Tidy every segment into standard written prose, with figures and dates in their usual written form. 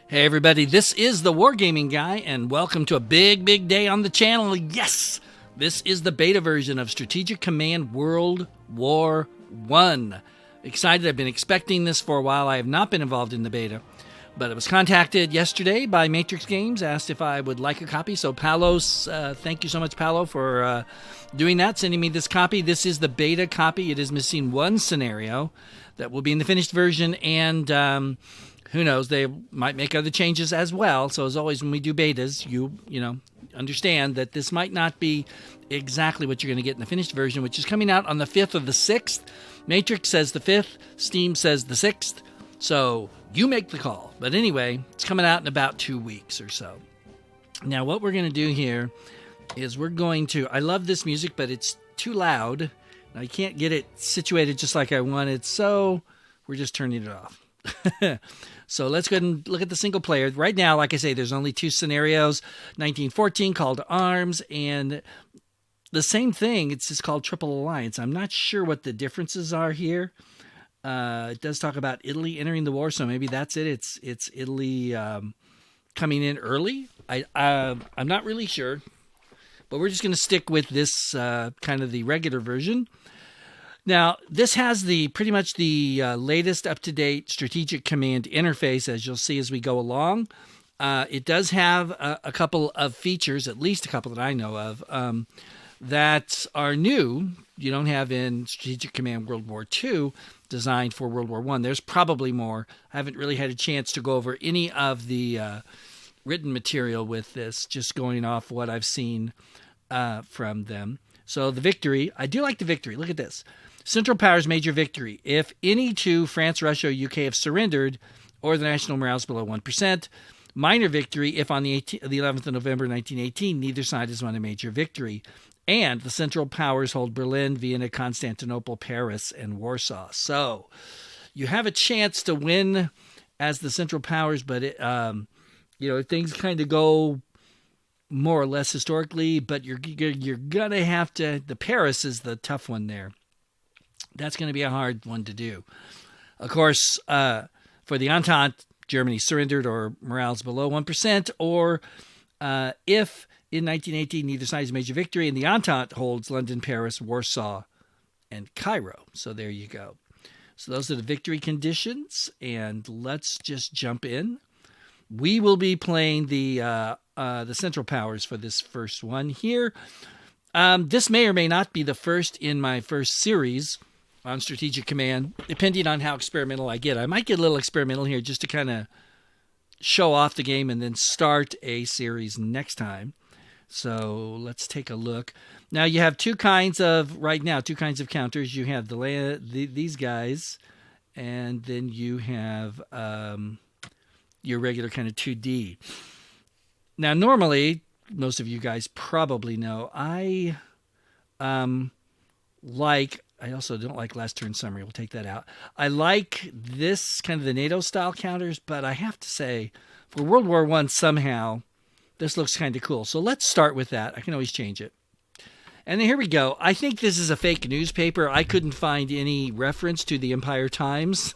Hey everybody, this is the Wargaming Guy, and welcome to a big day on the channel. Yes! This is the beta version of Strategic Command World War I. Excited, I've been expecting this for a while. I have not been involved in the beta, but I was contacted yesterday by Matrix Games, asked if I would like a copy. So Palos, thank you so much, Paolo, for doing that, sending me this copy. This is the beta copy. It is missing one scenario that will be in the finished version, and who knows, they might make other changes as well. So as always, when we do betas, you understand that this might not be exactly what you're going to get in the finished version, which is coming out on the 5th or the 6th. Matrix says the 5th, Steam says the 6th. So you make the call. But anyway, it's coming out in about 2 weeks or so. Now, what we're going to do here is we're going to... I love this music, but it's too loud. I can't get it situated just like I wanted, so we're just turning it off. So let's go ahead and look at the single player. Right now, like I say, there's only two scenarios. 1914, Call to Arms, and the same thing. It's just called Triple Alliance. I'm not sure what the differences are here. It does talk about Italy entering the war, so maybe that's it. It's Italy coming in early. I'm not really sure, but we're just going to stick with this kind of the regular version. Now, this has pretty much the latest up-to-date Strategic Command interface, as you'll see as we go along. It does have a couple of features, at least a couple that I know of, that are new. You don't have in Strategic Command World War II, designed for World War I. There's probably more. I haven't really had a chance to go over any of the written material with this, just going off what I've seen from them. So the victory, I do like the victory. Look at this. Central Powers major victory. If any two, France, Russia, or UK, have surrendered, or the national morale is below 1%. Minor victory if on the 11th of November 1918, neither side has won a major victory. And the Central Powers hold Berlin, Vienna, Constantinople, Paris, and Warsaw. So you have a chance to win as the Central Powers, but things kind of go more or less historically, but you're going to have to... The Paris is the tough one there. That's going to be a hard one to do. Of course, for the Entente, Germany surrendered or morale's below 1%, or if in 1918 neither side has a major victory, and the Entente holds London, Paris, Warsaw, and Cairo. So there you go. So those are the victory conditions, and let's just jump in. We will be playing the Central Powers for this first one here. This may or may not be the first in my first series on Strategic Command, depending on how experimental I get. I might get a little experimental here just to kind of show off the game and then start a series next time. So let's take a look. Now you have two kinds of counters. You have these guys, and then you have your regular kind of 2D. Now normally, most of you guys probably know, I also don't like last turn summary. We'll take that out. I like this kind of the NATO style counters, but I have to say for World War I, somehow this looks kind of cool. So let's start with that. I can always change it. And then here we go. I think this is a fake newspaper. I couldn't find any reference to the Empire Times,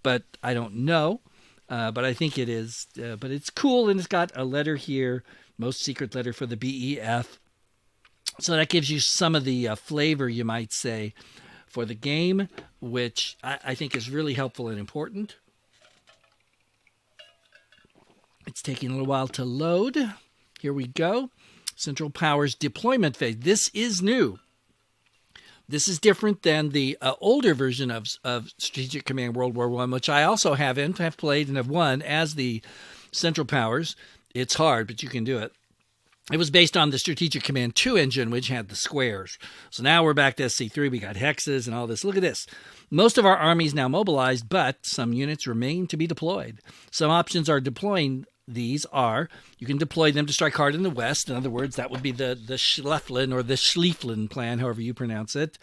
but I don't know. But I think it is. But it's cool, and it's got a letter here, most secret letter for the BEF. So that gives you some of the flavor, you might say, for the game, which I think is really helpful and important. It's taking a little while to load. Here we go. Central Powers deployment phase. This is new. This is different than the older version of Strategic Command World War I, which I also have played and have won as the Central Powers. It's hard, but you can do it. It was based on the Strategic Command 2 engine, which had the squares. So now we're back to SC3. We got hexes and all this. Look at this. Most of our army is now mobilized, but some units remain to be deployed. Some options are deploying these are, you can deploy them to strike hard in the west. In other words, that would be the Schlieffen or the Schlieffen plan, however you pronounce it.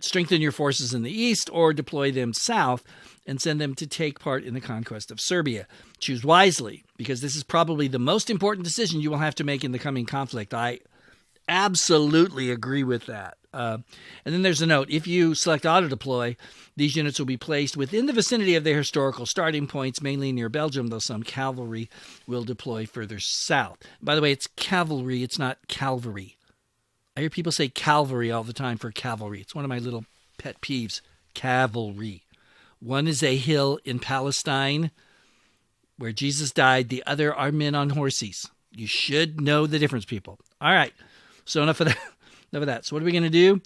Strengthen your forces in the east, or deploy them south and send them to take part in the conquest of Serbia. Choose wisely, because this is probably the most important decision you will have to make in the coming conflict. I absolutely agree with that. And then there's a note. If you select auto deploy, these units will be placed within the vicinity of their historical starting points, mainly near Belgium, though some cavalry will deploy further south. By the way, it's cavalry. It's not cavalry. I hear people say cavalry all the time for cavalry. It's one of my little pet peeves. Cavalry. One is a hill in Palestine where Jesus died. The other are men on horses. You should know the difference, people. All right. So enough of that. Enough of that. So what are we going to do?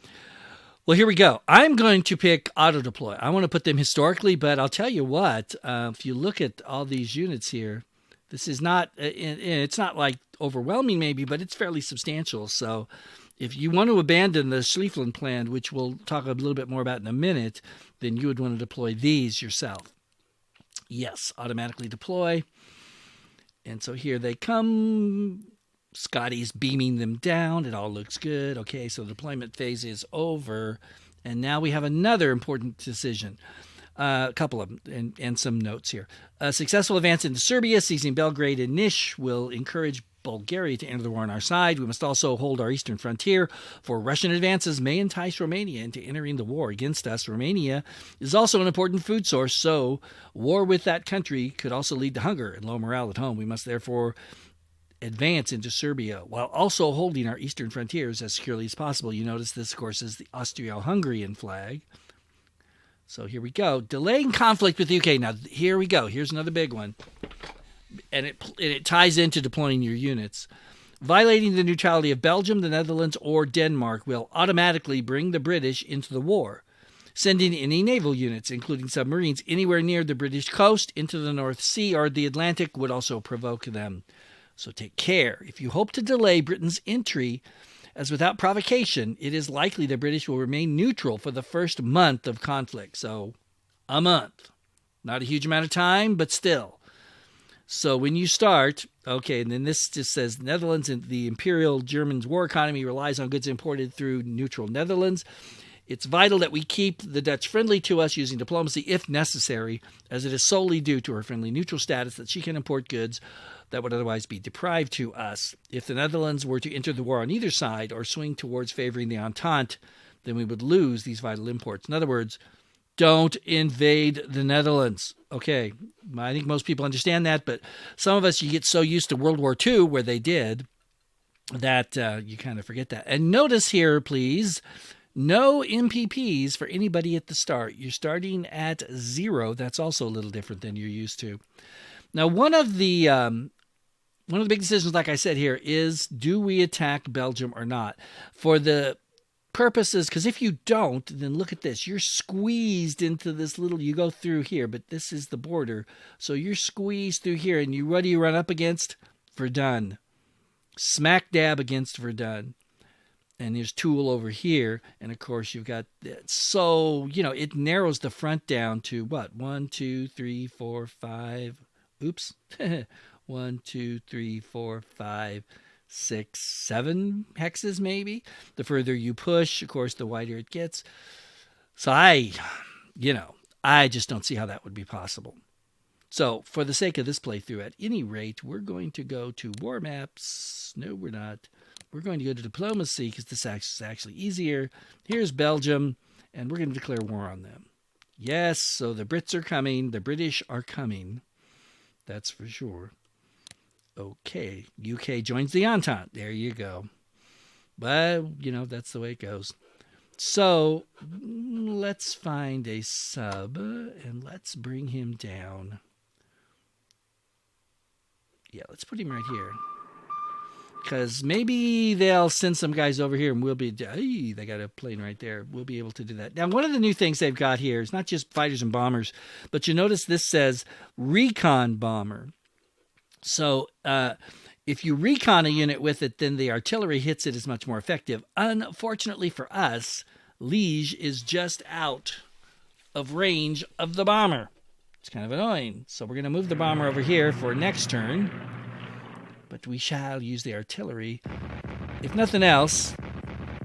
Well, here we go. I'm going to pick auto deploy. I want to put them historically, but I'll tell you what. If you look at all these units here, this is not. It's not like overwhelming, maybe, but it's fairly substantial. So if you want to abandon the Schliefflin plan, which we'll talk a little bit more about in a minute, then you would want to deploy these yourself. Yes, automatically deploy. And so here they come. Scotty's beaming them down. It all looks good. Okay, so the deployment phase is over. And now we have another important decision. A couple of them and some notes here. A successful advance into Serbia, seizing Belgrade and Niš, will encourage Bulgaria to enter the war on our side. We must also hold our eastern frontier, for Russian advances may entice Romania into entering the war against us. Romania is also an important food source, so war with that country could also lead to hunger and low morale at home. We must therefore advance into Serbia while also holding our eastern frontiers as securely as possible. You notice this, of course, is the Austro-Hungarian flag. So here we go. Delaying conflict with the UK. Now, here we go. Here's another big one. And it ties into deploying your units. Violating the neutrality of Belgium, the Netherlands, or Denmark will automatically bring the British into the war. Sending any naval units, including submarines, anywhere near the British coast into the North Sea or the Atlantic would also provoke them. So take care. If you hope to delay Britain's entry, as without provocation, it is likely the British will remain neutral for the first month of conflict. So a month. Not a huge amount of time, but still. So when you start, okay, and then this just says Netherlands and the Imperial German war economy relies on goods imported through neutral Netherlands. It's vital that we keep the Dutch friendly to us using diplomacy if necessary, as it is solely due to her friendly neutral status that she can import goods that would otherwise be deprived to us. If the Netherlands were to enter the war on either side or swing towards favoring the Entente, then we would lose these vital imports. In other words, don't invade the Netherlands. Okay, I think most people understand that, but some of us, you get so used to World War II, where they did, that you kind of forget that. And notice here, please, no MPPs for anybody at the start. You're starting at 0. That's also a little different than you're used to. Now, one of the big decisions, like I said here, is do we attack Belgium or not? For the purposes, because if you don't, then look at this. You're squeezed into this little, you go through here, but this is the border. So you're squeezed through here, and what do you run up against? Verdun. Smack dab against Verdun. And there's Toul over here. And, of course, you've got that. So, it narrows the front down to what? 1, 2, 3, 4, 5. Oops. 1, 2, 3, 4, 5, 6, 7 hexes maybe. The further you push, of course, the wider it gets. So I just don't see how that would be possible. So for the sake of this playthrough, at any rate, we're going to go to War Maps. No, we're not. We're going to go to Diplomacy because this is actually easier. Here's Belgium, and we're going to declare war on them. Yes, so the Brits are coming. The British are coming. That's for sure. Okay, UK joins the Entente. There you go. But, that's the way it goes. So, let's find a sub, and let's bring him down. Yeah, let's put him right here. Because maybe they'll send some guys over here, and we'll be... Hey, they got a plane right there. We'll be able to do that. Now, one of the new things they've got here is not just fighters and bombers, but you notice this says recon bomber. So if you recon a unit with it, then the artillery hits it is much more effective. Unfortunately for us, Liege is just out of range of the bomber. It's kind of annoying. So we're going to move the bomber over here for next turn. But we shall use the artillery. If nothing else,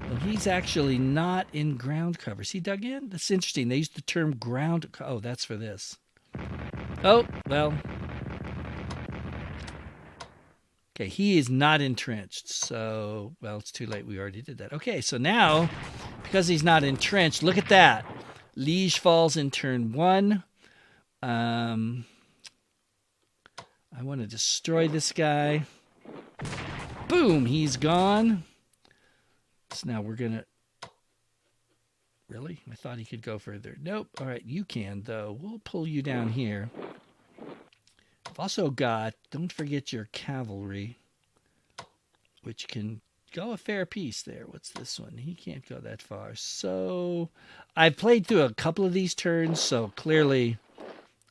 well, he's actually not in ground cover. Is he dug in? That's interesting. They used the term ground... Oh, that's for this. Oh, well... Okay, he is not entrenched, so, well, it's too late. We already did that. Okay, so now because he's not entrenched. Look at that. Liege falls in turn 1. I want to destroy this guy. Boom, he's gone. So now we're going to... Really? I thought he could go further. Nope. All right, you can, though. We'll pull you down here. I've also got, don't forget your cavalry, which can go a fair piece there. What's this one? He can't go that far. So I've played through a couple of these turns, so clearly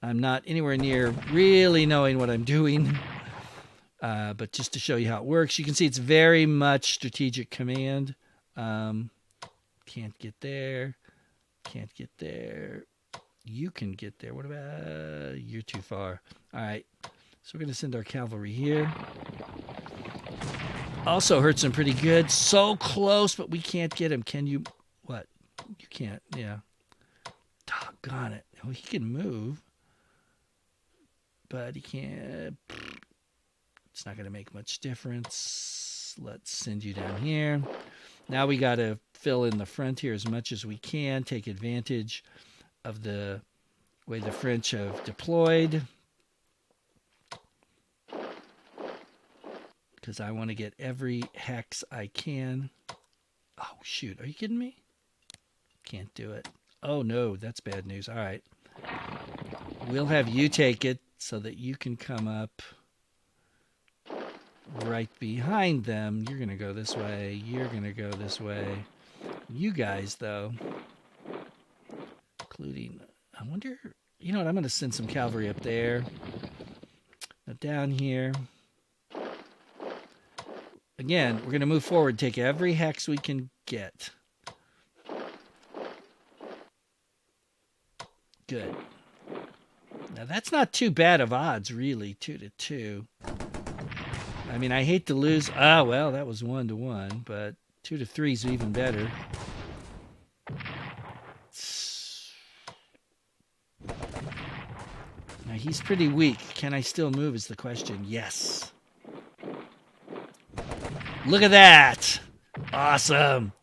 I'm not anywhere near really knowing what I'm doing. But just to show you how it works, you can see it's very much strategic command. Can't get there. Can't get there. You can get there. What about... You're too far. All right. So we're going to send our cavalry here. Also hurts him pretty good. So close, but we can't get him. Can you... What? You can't. Yeah. Doggone it. Oh, he can move. But he can't... It's not going to make much difference. Let's send you down here. Now we got to fill in the front here as much as we can. Take advantage of the way the French have deployed. Because I want to get every hex I can. Oh, shoot. Are you kidding me? Can't do it. Oh, no. That's bad news. All right. We'll have you take it so that you can come up right behind them. You're going to go this way. You're going to go this way. You guys, though, including, I wonder, you know what? I'm going to send some cavalry up there. Now down here. Again, we're going to move forward, take every hex we can get. Good. Now, that's not too bad of odds, really, 2-2. I mean, I hate to lose. Ah, well, that was 1-1, but 2-3 is even better. Now, he's pretty weak. Can I still move is the question. Yes. Look at that. Awesome.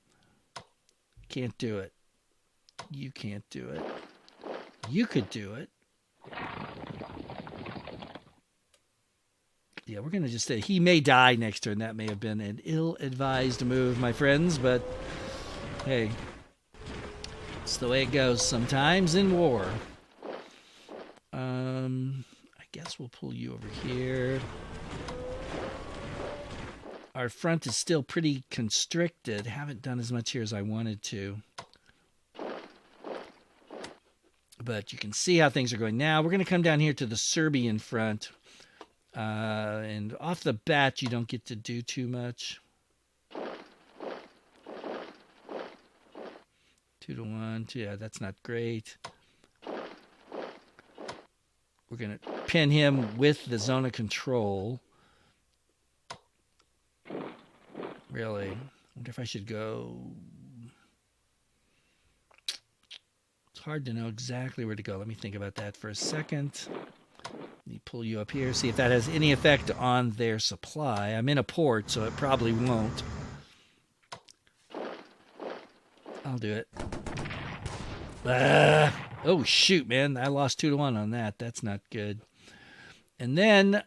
Can't do it. You can't do it. You could do it. Yeah, we're going to just say he may die next turn. That may have been an ill-advised move, my friends, but hey, it's the way it goes sometimes in war. I guess we'll pull you over here. Our front is still pretty constricted. Haven't done as much here as I wanted to. But you can see how things are going now. We're going to come down here to the Serbian front. And off the bat, you don't get to do too much. 2-1. Yeah, that's not great. We're going to pin him with the zone of control. Really? I wonder if I should go... It's hard to know exactly where to go. Let me think about that for a second. Let me pull you up here, see if that has any effect on their supply. I'm in a port, so it probably won't. I'll do it. Oh, shoot, man. I lost 2-1 on that. That's not good. And then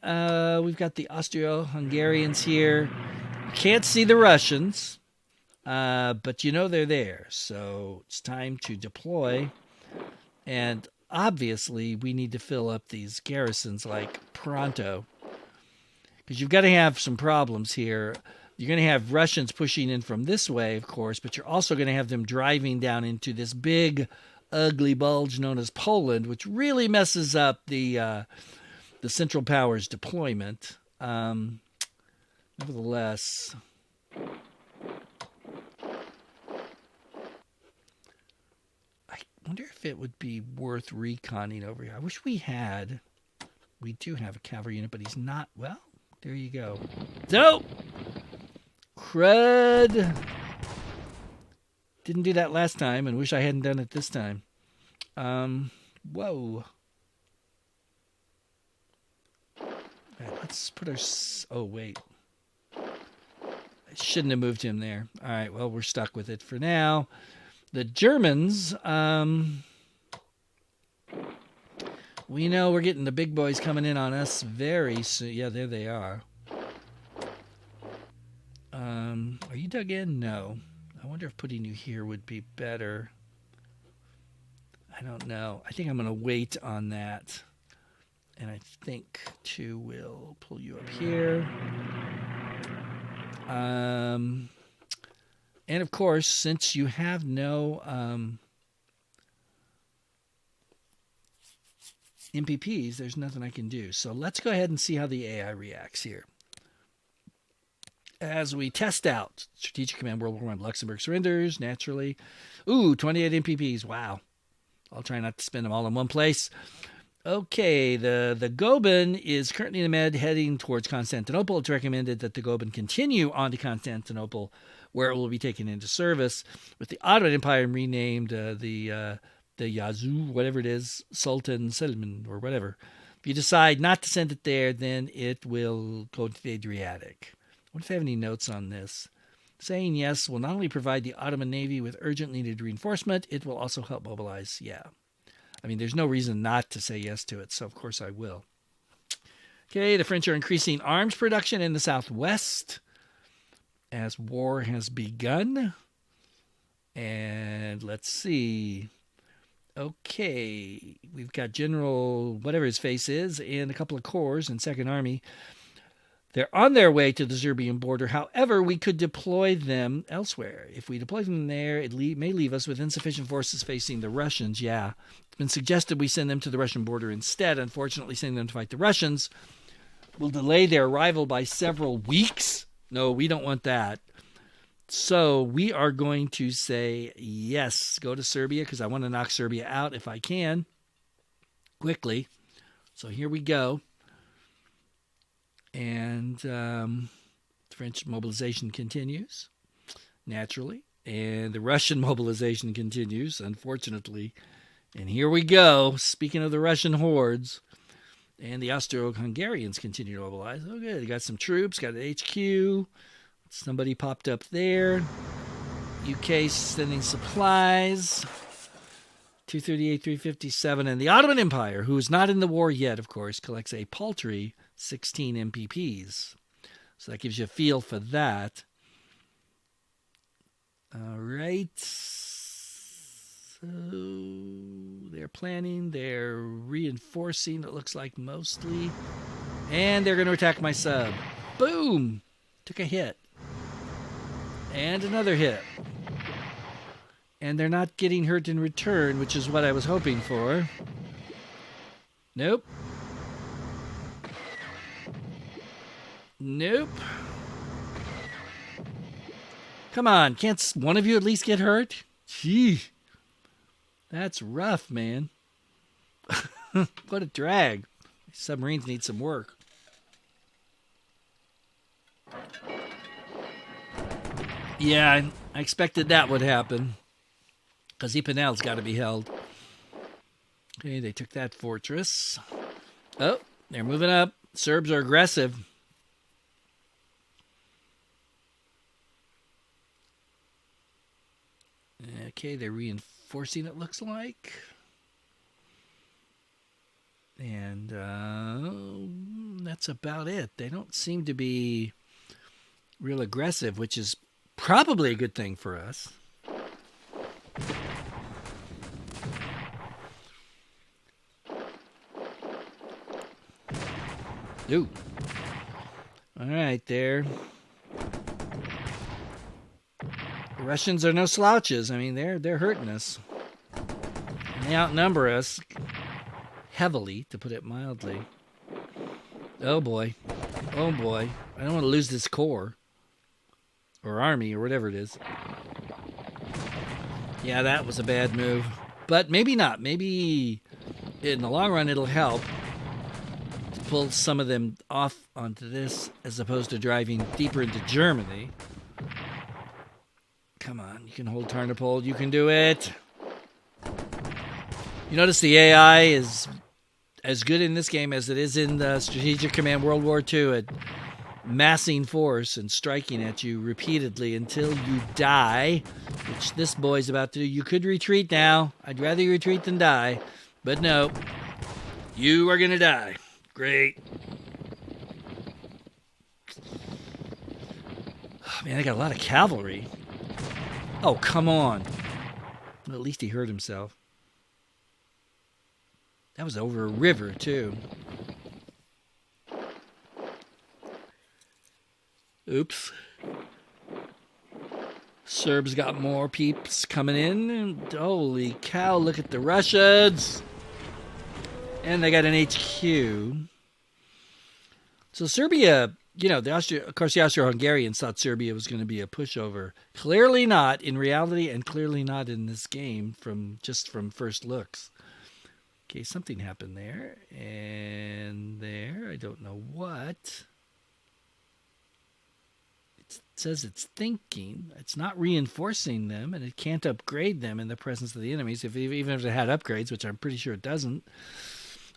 we've got the Austro-Hungarians here. Can't see the Russians, but you know they're there. So it's time to deploy. And obviously, we need to fill up these garrisons like pronto. Because you've got to have some problems here. You're going to have Russians pushing in from this way, of course, but you're also going to have them driving down into this big, ugly bulge known as Poland, which really messes up the Central Powers deployment. Nevertheless, I wonder if it would be worth reconning over here. I wish we had. We do have a cavalry unit, but he's not. Well, there you go. So, crud. Didn't do that last time, and wish I hadn't done it this time. Whoa. All right, let's put our... Oh, wait. shouldn't have moved him there. All right, well, we're stuck with it for now. The Germans, we know we're getting the big boys coming in on us very soon. Yeah, there they are. Are you dug in? No. I wonder if putting you here would be better. I don't know. I think I'm going to wait on that. And I think, too, we'll pull you up here. And, of course, since you have no MPPs, there's nothing I can do. So let's go ahead and see how the AI reacts here. As we test out Strategic Command World War I, Luxembourg surrenders, naturally. Ooh, 28 MPPs. Wow. I'll try not to spend them all in one place. Okay, the Goeben is currently in the med heading towards Constantinople. It's recommended that the Goeben continue on to Constantinople, where it will be taken into service, with the Ottoman Empire renamed the Yazoo, whatever it is, Sultan Selim, or whatever. If you decide not to send it there, then it will go to the Adriatic. I wonder if I have any notes on this. Saying yes will not only provide the Ottoman Navy with urgent needed reinforcement, it will also help mobilize. Yeah. I mean, there's no reason not to say yes to it, so of course I will. Okay, the French are increasing arms production in the southwest as war has begun. And let's see. Okay, we've got General whatever his face is and a couple of corps in Second Army. They're on their way to the Serbian border. However, we could deploy them elsewhere. If we deploy them there, it may leave us with insufficient forces facing the Russians. Yeah, it's been suggested we send them to the Russian border instead. Unfortunately, sending them to fight the Russians will delay their arrival by several weeks. No, we don't want that. So we are going to say yes, go to Serbia, because I want to knock Serbia out if I can quickly. So here we go. And the French mobilization continues, naturally. And the Russian mobilization continues, unfortunately. And here we go. Speaking of the Russian hordes, and the Austro-Hungarians continue to mobilize. Oh, good. They got some troops, got an HQ. Somebody popped up there. UK sending supplies. 238, 357. And the Ottoman Empire, who is not in the war yet, of course, collects a paltry 16 MPPs. So that gives you a feel for that. All right. So they're planning, they're reinforcing, it looks like mostly. And they're going to attack my sub. Boom! Took a hit. And another hit. And they're not getting hurt in return, which is what I was hoping for. Nope. Nope. Come on, can't one of you at least get hurt? Gee. That's rough, man. What a drag. Submarines need some work. Yeah, I expected that would happen. Because Ipanel's got to be held. Okay, they took that fortress. Oh, they're moving up. Serbs are aggressive. Okay, they're reinforcing, it looks like. And that's about it. They don't seem to be real aggressive, which is probably a good thing for us. Ooh. All right, there. The Russians are no slouches. I mean, they're hurting us. And they outnumber us heavily, to put it mildly. Oh boy. Oh boy. I don't want to lose this corps. Or army, or whatever it is. Yeah, that was a bad move. But maybe not. Maybe in the long run it'll help to pull some of them off onto this as opposed to driving deeper into Germany. Come on, you can hold Tarnopol. You can do it. You notice the AI is as good in this game as it is in the Strategic Command World War II. massing force and striking at you repeatedly until you die, which this boy's about to do. You could retreat now. I'd rather you retreat than die, but no. You are going to die. Great. Oh, man, I got a lot of cavalry. Oh, come on. Well, at least he hurt himself. That was over a river, too. Oops. Serbs got more peeps coming in. And holy cow, look at the Russians. And they got an HQ. So Serbia, of course, the Austro-Hungarians thought Serbia was going to be a pushover. Clearly not in reality, and clearly not in this game from first looks. Okay, something happened there. And there, I don't know what. It says it's thinking. It's not reinforcing them, and it can't upgrade them in the presence of the enemies, even if it had upgrades, which I'm pretty sure it doesn't.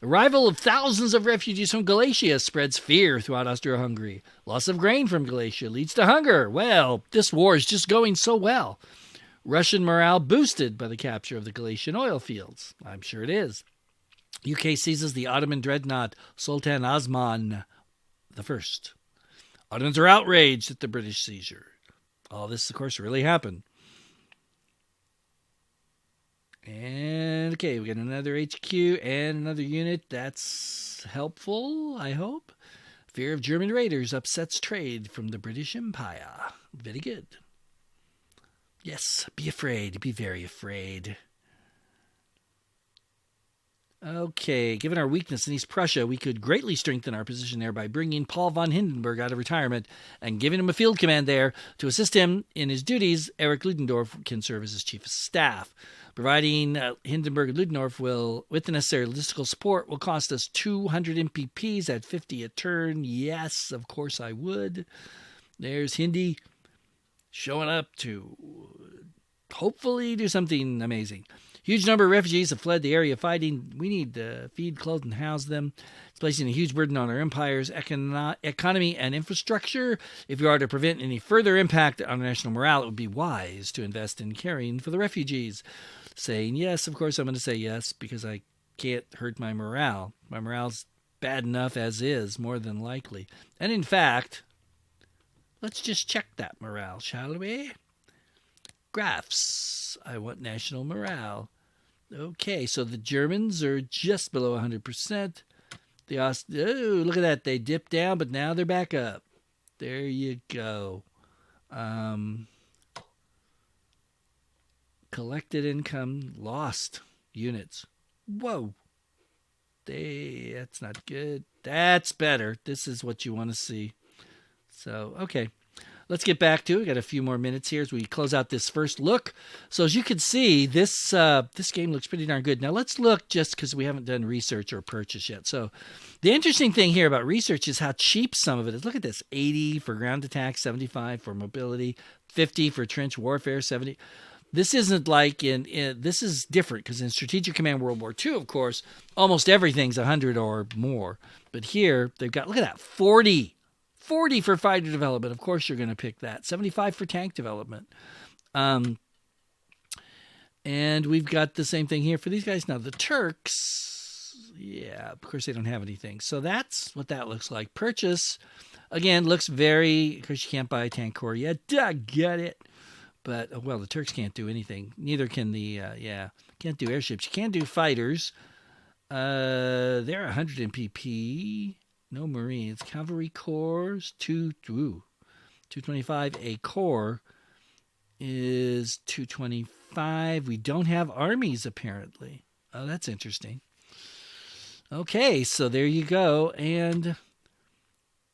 Arrival of thousands of refugees from Galicia spreads fear throughout Austria-Hungary. Loss of grain from Galicia leads to hunger. Well, this war is just going so well. Russian morale boosted by the capture of the Galician oil fields. I'm sure it is. UK seizes the Ottoman dreadnought Sultan Osman I. Ottomans are outraged at the British seizure. All this, of course, really happened. And, okay, we got another HQ and another unit. That's helpful, I hope. Fear of German raiders upsets trade from the British Empire. Very good. Yes, be afraid. Be very afraid. Okay, given our weakness in East Prussia, we could greatly strengthen our position there by bringing Paul von Hindenburg out of retirement and giving him a field command there. To assist him in his duties, Erich Ludendorff can serve as his chief of staff. Providing Hindenburg and Ludendorff with the necessary logistical support will cost us 200 MPPs at 50 a turn. Yes, of course I would. There's Hindi showing up to hopefully do something amazing. Huge number of refugees have fled the area of fighting. We need to feed, clothe, and house them. It's placing a huge burden on our empire's economy and infrastructure. If we are to prevent any further impact on national morale, it would be wise to invest in caring for the refugees. Saying yes, of course I'm going to say yes, because I can't hurt my morale. My morale's bad enough as is, more than likely. And in fact, let's just check that morale, shall we? Graphs. I want national morale. Okay, so the Germans are just below 100%. Look at that. They dipped down, but now they're back up. There you go. Collected income, lost units. Whoa. That's not good. That's better. This is what you want to see. So, okay. Let's get back to it. We got a few more minutes here as we close out this first look. So as you can see, this game looks pretty darn good. Now let's look, just because we haven't done research or purchase yet. So the interesting thing here about research is how cheap some of it is. Look at this: 80 for ground attack, 75 for mobility, 50 for trench warfare, 70. This isn't like this is different, because in Strategic Command World War II, of course, almost everything's 100 or more. But here they've got, look at that, 40 for fighter development. Of course you're going to pick that. 75 for tank development. And we've got the same thing here for these guys. Now the Turks, yeah, of course they don't have anything. So that's what that looks like. Purchase, again, looks very, of course you can't buy a tank corps yet. Get it. But, well, the Turks can't do anything. Neither can can't do airships. You can do fighters. They're 100 MPP. No Marines. Cavalry corps, 225. A corps is 225. We don't have armies, apparently. Oh, that's interesting. Okay, so there you go. And,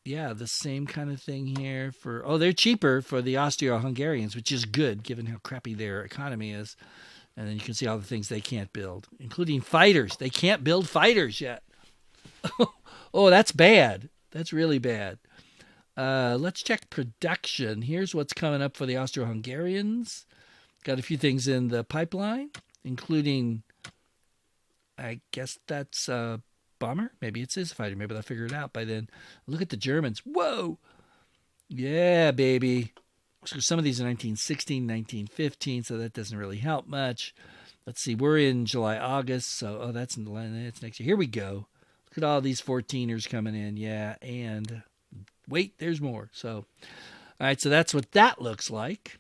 yeah, the same kind of thing here for... Oh, they're cheaper for the Austro-Hungarians, which is good, given how crappy their economy is. And then you can see all the things they can't build, including fighters. They can't build fighters yet. Oh, that's bad. That's really bad. Let's check production. Here's what's coming up for the Austro-Hungarians. Got a few things in the pipeline, including, I guess that's a bomber. Maybe it is a fighter. Maybe they'll figure it out by then. Look at the Germans. Whoa! Yeah, baby. So some of these are 1916, 1915, so that doesn't really help much. Let's see, we're in July, August, so that's next year. Here we go. Look at all these 14ers coming in. Yeah, and wait, there's more. So, all right, so that's what that looks like.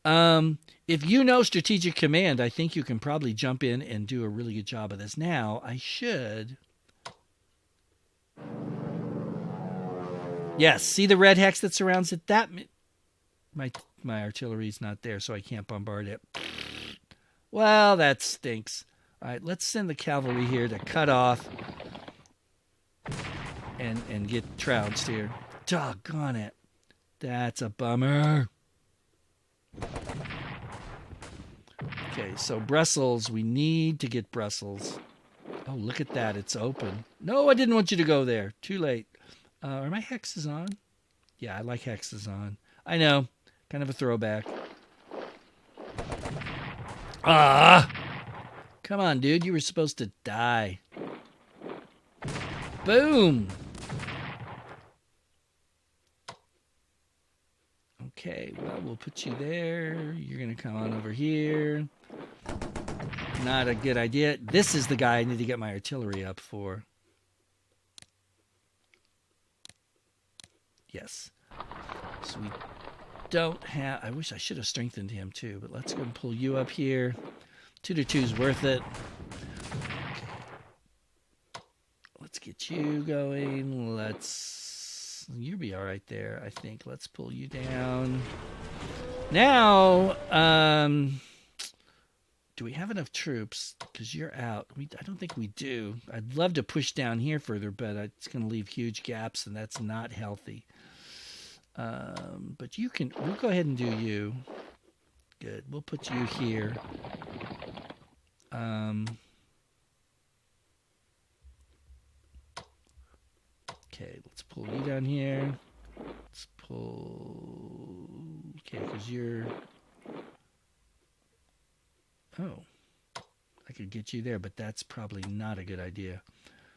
If you know Strategic Command, I think you can probably jump in and do a really good job of this. Now, I should. Yes, see the red hex that surrounds it? That my artillery's not there, so I can't bombard it. Well, that stinks. All right, let's send the cavalry here to cut off and get trounced here. Doggone it. That's a bummer. Okay, so Brussels, we need to get Brussels. Oh, look at that. It's open. No, I didn't want you to go there. Too late. Are my hexes on? Yeah, I like hexes on. I know. Kind of a throwback. Ah! Come on, dude. You were supposed to die. Boom! Okay, well, we'll put you there. You're going to come on over here. Not a good idea. This is the guy I need to get my artillery up for. Yes. So we don't have... I wish I should have strengthened him too, but let's go and pull you up here. 2 to 2 is worth it. Let's get you going. You'll be all right there, I think. Let's pull you down. Now, do we have enough troops? Because you're out. I don't think we do. I'd love to push down here further, but it's going to leave huge gaps, and that's not healthy. But we'll go ahead and do you. Good. We'll put you here. Okay, let's pull you down here. Let's pull... Okay, because you're... Oh. I could get you there, but that's probably not a good idea.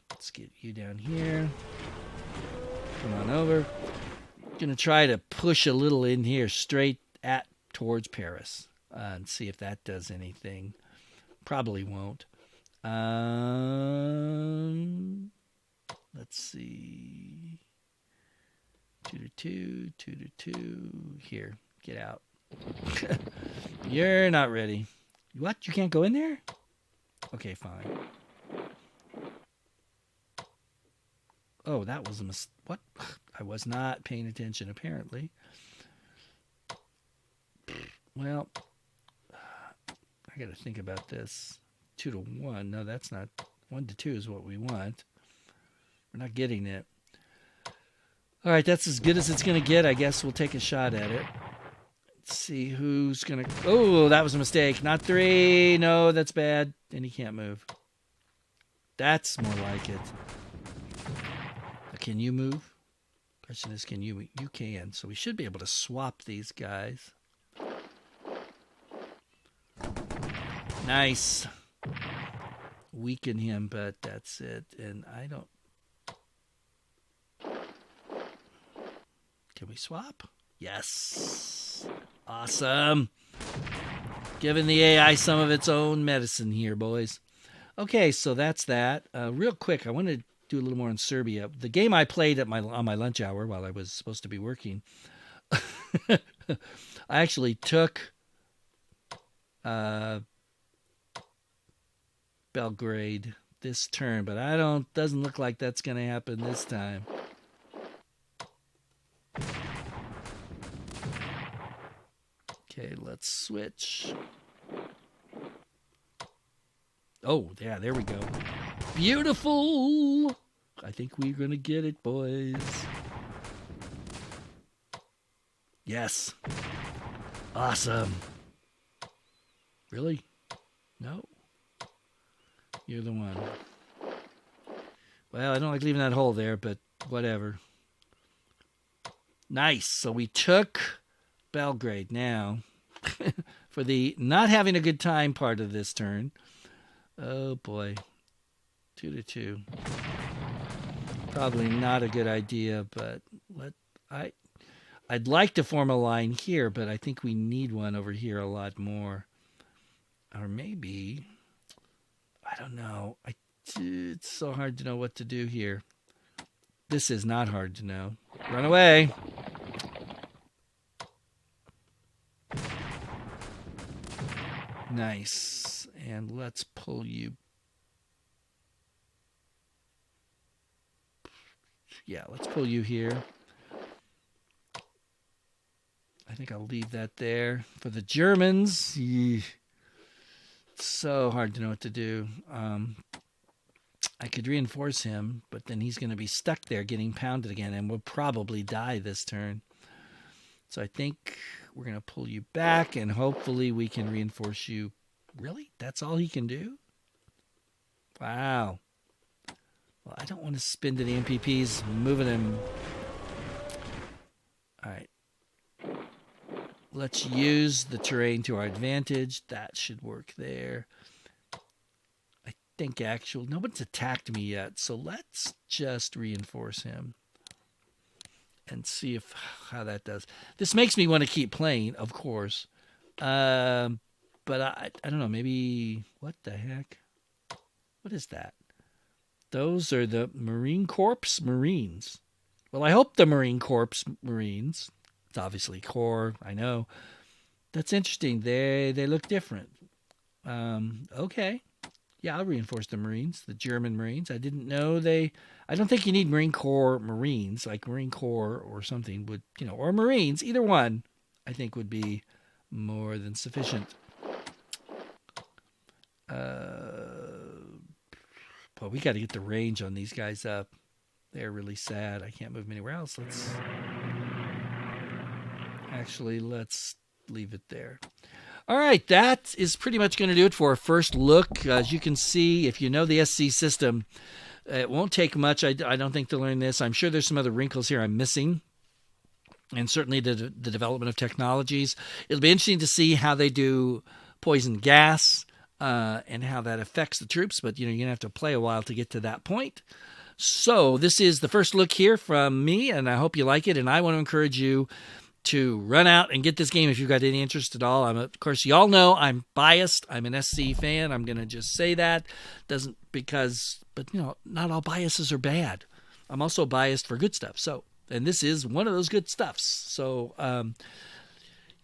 Let's get you down here. Come on over. Gonna try to push a little in here straight towards Paris and see if that does anything. Probably won't. Let's see. 2 to 2, 2 to 2. Here, get out. You're not ready. What? You can't go in there? Okay, fine. Oh, that was a mistake. What? I was not paying attention, apparently. Well, I got to think about this. 2 to 1. No, that's not. 1 to 2 is what we want. We're not getting it. All right, that's as good as it's going to get. I guess we'll take a shot at it. Let's see who's going to... Oh, that was a mistake. Not 3. No, that's bad. And he can't move. That's more like it. Can you move? Question is, can you? You can. So we should be able to swap these guys. Nice. Weaken him, but that's it. And I don't... Can we swap? Yes. Awesome. Giving the AI some of its own medicine here, boys. Okay, so that's that. Real quick, I want to do a little more on Serbia. The game I played on my lunch hour while I was supposed to be working, I actually took Belgrade this turn, but doesn't look like that's going to happen this time. Okay, let's switch. Oh, yeah, there we go. Beautiful. I think we're going to get it, boys. Yes. Awesome. Really? No. You're the one. Well, I don't like leaving that hole there, but whatever. Nice. So we took Belgrade now for the not having a good time part of this turn. Oh, boy. 2 to 2. Probably not a good idea, but I'd like to form a line here, but I think we need one over here a lot more. Or maybe, I don't know. It's so hard to know what to do here. This is not hard to know. Run away. Nice. And let's pull you. Yeah, let's pull you here. I think I'll leave that there. For the Germans, it's so hard to know what to do. I could reinforce him, but then he's going to be stuck there getting pounded again, and we'll probably die this turn. So I think we're going to pull you back, and hopefully we can reinforce you. Really? That's all he can do? Wow. Well, I don't want to spin to the MPPs, moving him. All right. Let's use the terrain to our advantage. That should work there. I think actually nobody's attacked me yet, so let's just reinforce him and see how that does. This makes me want to keep playing, of course. But I don't know, maybe, what the heck? What is that? Those are the Marine Corps Marines. Well, I hope the Marine Corps Marines. It's obviously Corps, I know. That's interesting. They look different. Okay. Yeah, I'll reinforce the Marines, the German Marines. I didn't know I don't think you need Marine Corps Marines, like Marine Corps or something would, or Marines, either one, I think would be more than sufficient. But we got to get the range on these guys up. They're really sad. I can't move them anywhere else. Let's leave it there. All right, that is pretty much going to do it for our first look. As you can see, if you know the SC system, it won't take much, I don't think, to learn this. I'm sure there's some other wrinkles here I'm missing, and certainly the development of technologies. It'll be interesting to see how they do poison gas and how that affects the troops, but you're going to have to play a while to get to that point. So this is the first look here from me, and I hope you like it, and I want to encourage you to run out and get this game if you've got any interest at all. Of course, you all know I'm biased. I'm an SC fan. I'm going to just say that. But not all biases are bad. I'm also biased for good stuff. And this is one of those good stuffs. So you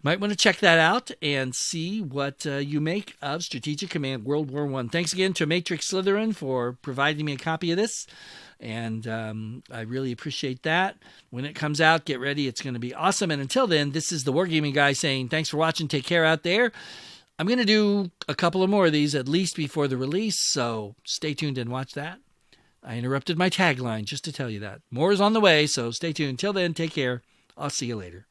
might want to check that out and see what you make of Strategic Command World War I. Thanks again to Matrix Slytherin for providing me a copy of this. And I really appreciate that. When it comes out, get ready. It's going to be awesome. And until then, this is the Wargaming guy saying thanks for watching. Take care out there. I'm going to do a couple of more of these at least before the release, so stay tuned and watch that. I interrupted my tagline just to tell you that. More is on the way, so stay tuned. Till then, take care. I'll see you later.